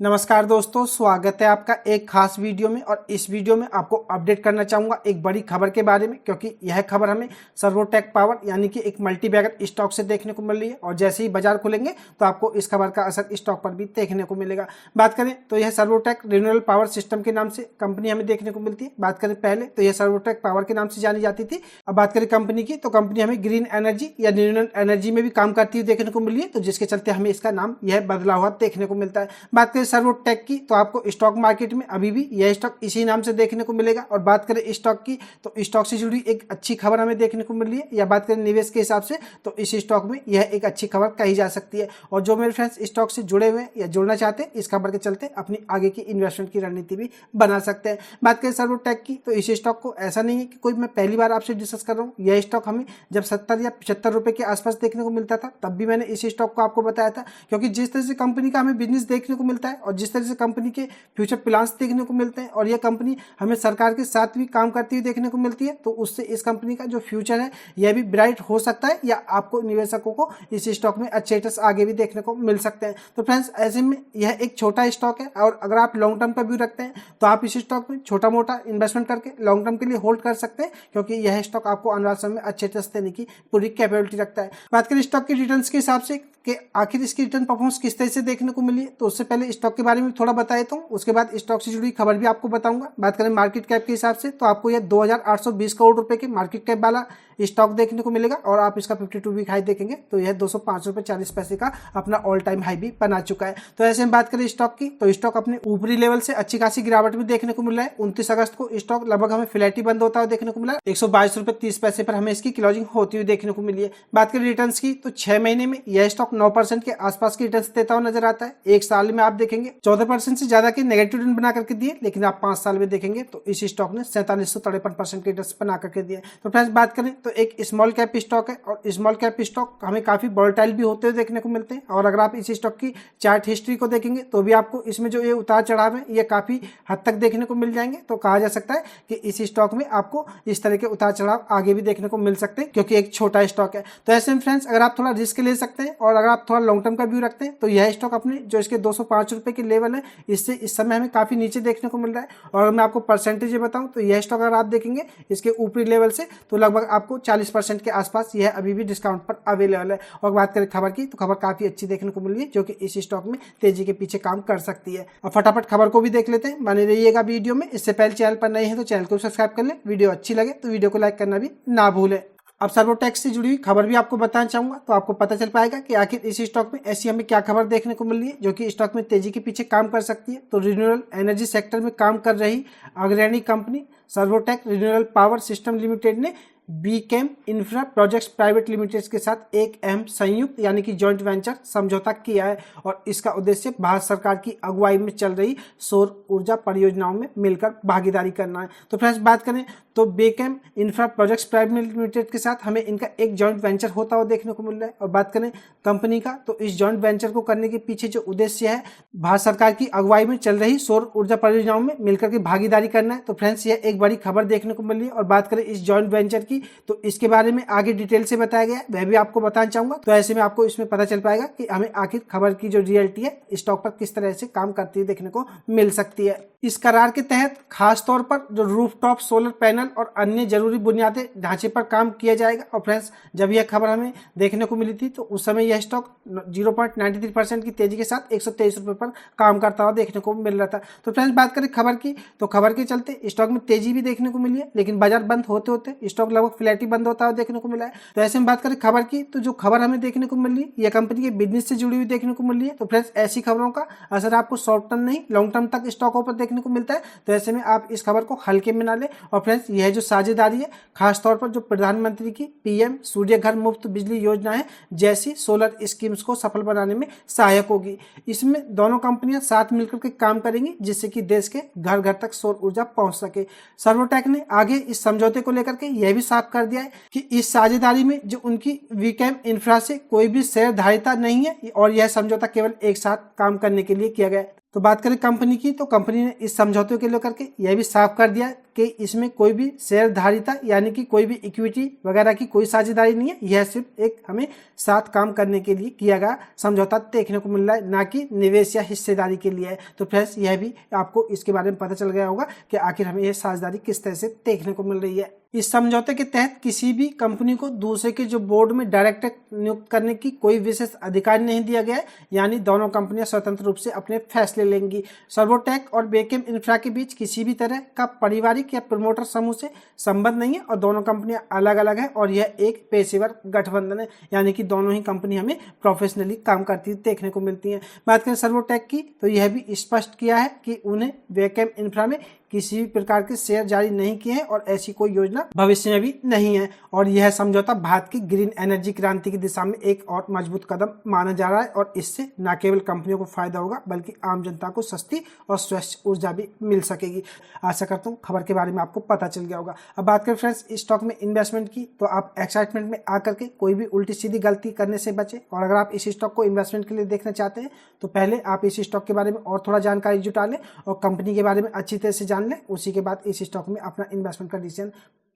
नमस्कार दोस्तों, स्वागत है आपका एक खास वीडियो में। और इस वीडियो में आपको अपडेट करना चाहूँगा एक बड़ी खबर के बारे में, क्योंकि यह खबर हमें सर्वोटेक पावर यानी कि एक मल्टीबैगर स्टॉक से देखने को मिल रही है। और जैसे ही बाजार खुलेंगे तो आपको इस खबर का असर स्टॉक पर भी देखने को मिलेगा। बात करें तो यह सर्वोटेक रिन्यूएबल पावर सिस्टम के नाम से कंपनी हमें देखने को मिलती है। बात करें पहले तो यह सर्वोटेक पावर के नाम से जानी जाती थी। अब बात करें कंपनी की, तो कंपनी हमें ग्रीन एनर्जी या रिन्यूएबल एनर्जी में भी काम करती हुई देखने को मिली है, तो जिसके चलते हमें इसका नाम यह बदला हुआ देखने को मिलता है। बात करें सर्वोटेक की, तो आपको स्टॉक मार्केट में अभी भी यह स्टॉक इसी नाम से देखने को मिलेगा। और बात करें स्टॉक की, तो स्टॉक से जुड़ी एक अच्छी खबर हमें देखने को मिल रही है, या बात करें निवेश के हिसाब से तो इस स्टॉक में यह एक अच्छी खबर कही जा सकती है। और जो मेरे फ्रेंड्स स्टॉक से जुड़े हुए हैं या जुड़ना चाहते हैं, इस खबर के चलते अपनी आगे की इन्वेस्टमेंट की रणनीति भी बना सकते हैं। बात करें सर्वोटेक की, तो इस स्टॉक को ऐसा नहीं है कि कोई मैं पहली बार आपसे डिस्कस कर रहा हूँ। यह स्टॉक हमें जब 70 या 75 रुपए के आसपास देखने को मिलता था, तब भी मैंने इस स्टॉक को आपको बताया था। क्योंकि जिस तरह से कंपनी का हमें बिजनेस देखने को मिलता है और जिस तरह से कंपनी के फ्यूचर प्लान्स देखने को मिलते हैं, और यह कंपनी हमें सरकार के साथ भी काम करती हुई देखने को मिलती है, तो उससे इस कंपनी का जो फ्यूचर है यह भी ब्राइट हो सकता है, या आपको निवेशकों को इस स्टॉक में अच्छे रिटर्न्स आगे भी देखने को मिल सकते हैं। तो फ्रेंड्स, ऐसे में यह एक छोटा स्टॉक है, और अगर आप लॉन्ग टर्म का व्यू रखते हैं तो आप इस स्टॉक में छोटा मोटा इन्वेस्टमेंट करके लॉन्ग टर्म के लिए होल्ड कर सकते हैं, क्योंकि यह स्टॉक आपको आने वाले समय में अच्छे रिटर्न्स देने की पूरी कैपेबिलिटी रखता है। बात करें स्टॉक के रिटर्न्स के हिसाब से कि आखिर इसकी रिटर्न परफॉर्मेंस किस तरह से देखने को मिली है, तो उससे पहले स्टॉक के बारे में थोड़ा बता देता हूँ, उसके बाद स्टॉक से जुड़ी खबर भी आपको बताऊंगा। बात करें मार्केट कैप के हिसाब से, तो आपको यह 2820 करोड़ रुपए के मार्केट कैप वाला स्टॉक देखने को मिलेगा। और आप इसका 52 वीक हाई देखेंगे तो यह 205 रुपए 40 पैसे का अपना ऑल टाइम हाई भी बना चुका है। तो ऐसे में बात करें स्टॉक की, तो स्टॉक अपने ऊपरी लेवल से अच्छी खासी गिरावट भी देखने को मिल रहा है। 29 अगस्त को स्टॉक लगभग हमें फ्लैट ही बंद होता हुआ देखने को मिला है। 122 रुपए 30 पैसे पर हमें इसकी क्लोजिंग होती हुई देखने को मिली है। बात करें रिटर्न की, तो 6 महीने में यह स्टॉक 9% के आसपास की रिटर्न देता हुआ नजर आता है। एक साल में आप देखेंगे 14% से ज्यादा के नेगेटिव रिटर्न बना करके दिए, लेकिन आप 5 साल में देखेंगे तो इस स्टॉक ने 4753% के रिटर्न बना करके दिए। तो फ्रेंड्स, बात करें तो एक स्मॉल कैप स्टॉक है, और स्मॉल कैप स्टॉक हमें काफी वोलेटाइल भी होते हुए देखने को मिलते हैं। और अगर आप इस स्टॉक की चार्ट हिस्ट्री को देखेंगे तो भी आपको इसमें जो ये उतार चढ़ाव है ये काफी हद तक देखने को मिल जाएंगे। तो कहा जा सकता है कि इस स्टॉक में आपको इस तरह के उतार चढ़ाव आगे भी देखने को मिल सकते हैं, क्योंकि एक छोटा स्टॉक है। तो ऐसे में फ्रेंड्स, अगर आप थोड़ा रिस्क ले सकते हैं और अगर आप थोड़ा लॉन्ग टर्म का व्यू रखते हैं, तो यह स्टॉक अपने जो इसके 205 रुपए के लेवल है, इससे इस समय हमें काफी नीचे देखने को मिल रहा है। और अगर मैं आपको परसेंटेज बताऊं, तो यह स्टॉक अगर आप देखेंगे इसके ऊपरी लेवल से, तो लगभग आपको 40% के आसपास यह अभी भी डिस्काउंट पर अवेलेबल है। और बात करें खबर की, तो खबर काफी अच्छी देखने को मिल रही है, जो कि इस स्टॉक में तेजी के पीछे काम कर सकती है। और फटाफट खबर को भी देख लेते हैं, बने रहिएगा वीडियो में। इससे पहले चैनल पर नए हैं तो चैनल को सब्सक्राइब कर ले, वीडियो अच्छी लगे तो वीडियो को लाइक करना भी ना भूलें। अब सर्वोटेक से जुड़ी हुई खबर भी आपको बताना चाहूंगा, तो आपको पता चल पाएगा कि आखिर इस स्टॉक में ऐसी हमें क्या खबर देखने को मिल रही है जो कि स्टॉक में तेजी के पीछे काम कर सकती है। तो रिन्यूएबल एनर्जी सेक्टर में काम कर रही अग्रणी company Servotech renewable power system limited ने Bikem infra projects private limited के साथ एक अहम संयुक्त यानी कि जॉइंट वेंचर समझौता किया है। और इसका उद्देश्य भारत सरकार की अगुवाई में चल रही सौर ऊर्जा परियोजनाओं में मिलकर भागीदारी करना है। तो फ्रेंड्स, बात करें तो became infra projects private limited के साथ हमें इनका एक जॉइंट वेंचर होता हुआ देखने को मिल रहा है। और बात करें कंपनी का, तो इस जॉइंट वेंचर को करने के पीछे जो उद्देश्य है, भारत सरकार की अगुवाई में चल रही सौर ऊर्जा परियोजनाओं में मिलकर के भागीदारी करना है। तो फ्रेंड्स, यह एक बड़ी खबर देखने को मिल रही है। और बात करें इस जॉइंट वेंचर की, तो इसके बारे में आगे डिटेल से बताया गया है, वह भी आपको बताना चाहूंगा। तो ऐसे में आपको इसमें पता चल पाएगा कि हमें आखिर खबर की जो रियलिटी है स्टॉक पर किस तरह से काम करती हुई देखने को मिल सकती है। इस करार के तहत खास तौर पर जो रूफटॉप सोलर पैनल और अन्य जरूरी बुनियादी ढांचे पर काम किया जाएगा। और फ्रेंड्स, जब यह खबर हमें देखने को मिली थी, तो उस समय यह स्टॉक 0.93% की तेजी के साथ 123 रुपए पर काम करता हुआ देखने को मिल रहा था। तो फ्रेंड्स, बात करें खबर की, तो खबर के चलते स्टॉक में तेजी भी देखने को मिली है, लेकिन बाजार बंद होते होते स्टॉक लगभग फ्लैट ही बंद होता हुआ देखने को मिला है। तो ऐसे में बात करें खबर की, तो जो खबर हमें देखने को मिल रही है यह कंपनी के बिजनेस से जुड़ी हुई देखने को मिल रही है। तो फ्रेंड्स, ऐसी खबरों का असर आपको शॉर्ट टर्म नहीं लॉन्ग टर्म तक स्टॉकों पर देखने को मिलता है। तो ऐसे में आप इस खबर को हल्के में ना ले। और फ्रेंड्स, यह जो साझेदारी है खासतौर पर जो प्रधानमंत्री की पीएम सूर्य घर मुफ्त बिजली योजना है जैसी सोलर स्कीम्स को सफल बनाने में सहायक होगी। इसमें दोनों कंपनियां साथ मिलकर के काम करेंगी, जिससे कि देश के घर घर तक सौर ऊर्जा पहुंच सके। सर्वोटेक ने आगे इस समझौते को लेकर के यह भी साफ कर दिया है कि इस साझेदारी में जो उनकी वीकेम इंफ्रा से कोई भी शेयरधारिता नहीं है, और यह समझौता केवल एक साथ काम करने के लिए किया गया है। तो बात करें कंपनी की, तो कंपनी ने इस समझौते को लेकर के यह भी साफ कर दिया कि इसमें कोई भी शेयरधारिता यानी कि कोई भी इक्विटी वगैरह की कोई साझेदारी नहीं है। यह सिर्फ एक हमें साथ काम करने के लिए किया गया समझौता देखने को मिल रहा है, ना कि निवेश या हिस्सेदारी के लिए है। तो फ्रेंड्स यह भी आपको इसके बारे में पता चल गया होगा कि आखिर हमें यह साझेदारी किस तरह से देखने को मिल रही है। इस समझौते के तहत किसी भी कंपनी को दूसरे के जो बोर्ड में डायरेक्टर नियुक्त करने की कोई विशेष अधिकार नहीं दिया गया है, यानी दोनों कंपनियां स्वतंत्र रूप से अपने फैसले लेंगी। सर्वोटेक और बेकेम इंफ्रा के बीच किसी भी तरह का पारिवारिक या प्रमोटर समूह से संबंध नहीं है और दोनों कंपनियां अलग अलग है और यह एक पेशेवर गठबंधन है, यानी कि दोनों ही कंपनी हमें प्रोफेशनली काम करती देखने को मिलती है। बात करें सर्वोटेक की तो यह भी स्पष्ट किया है कि उन्हें बेकेम इंफ्रा में किसी भी प्रकार के शेयर जारी नहीं किए हैं और ऐसी कोई योजना भविष्य में भी नहीं है। और यह समझौता भारत की ग्रीन एनर्जी क्रांति की दिशा में एक और मजबूत कदम माना जा रहा है और इससे न केवल कंपनियों को फायदा होगा बल्कि आम जनता को सस्ती और स्वच्छ ऊर्जा भी मिल सकेगी। आशा करता हूँ खबर के बारे में आपको पता चल गया होगा। अब बात करें फ्रेंड्स स्टॉक में इन्वेस्टमेंट की, तो आप एक्साइटमेंट में आकर के कोई भी उल्टी सीधी गलती करने से बचे। और अगर आप इस स्टॉक को इन्वेस्टमेंट के लिए देखना चाहते हैं तो पहले आप इस स्टॉक के बारे में और थोड़ा जानकारी जुटा लें और कंपनी के बारे में अच्छी तरह से जान लें। उसी के बाद इस स्टॉक में अपना इन्वेस्टमेंट का डिसीजन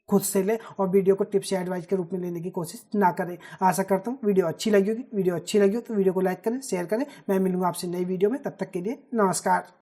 खुद से ले और वीडियो को टिप्स या एडवाइस के रूप में लेने की कोशिश ना करें। आशा करता हूँ वीडियो अच्छी लगी होगी। वीडियो अच्छी लगी हो तो वीडियो को लाइक करें, शेयर करें। मैं मिलूंगा आपसे नई वीडियो में, तब तक के लिए नमस्कार।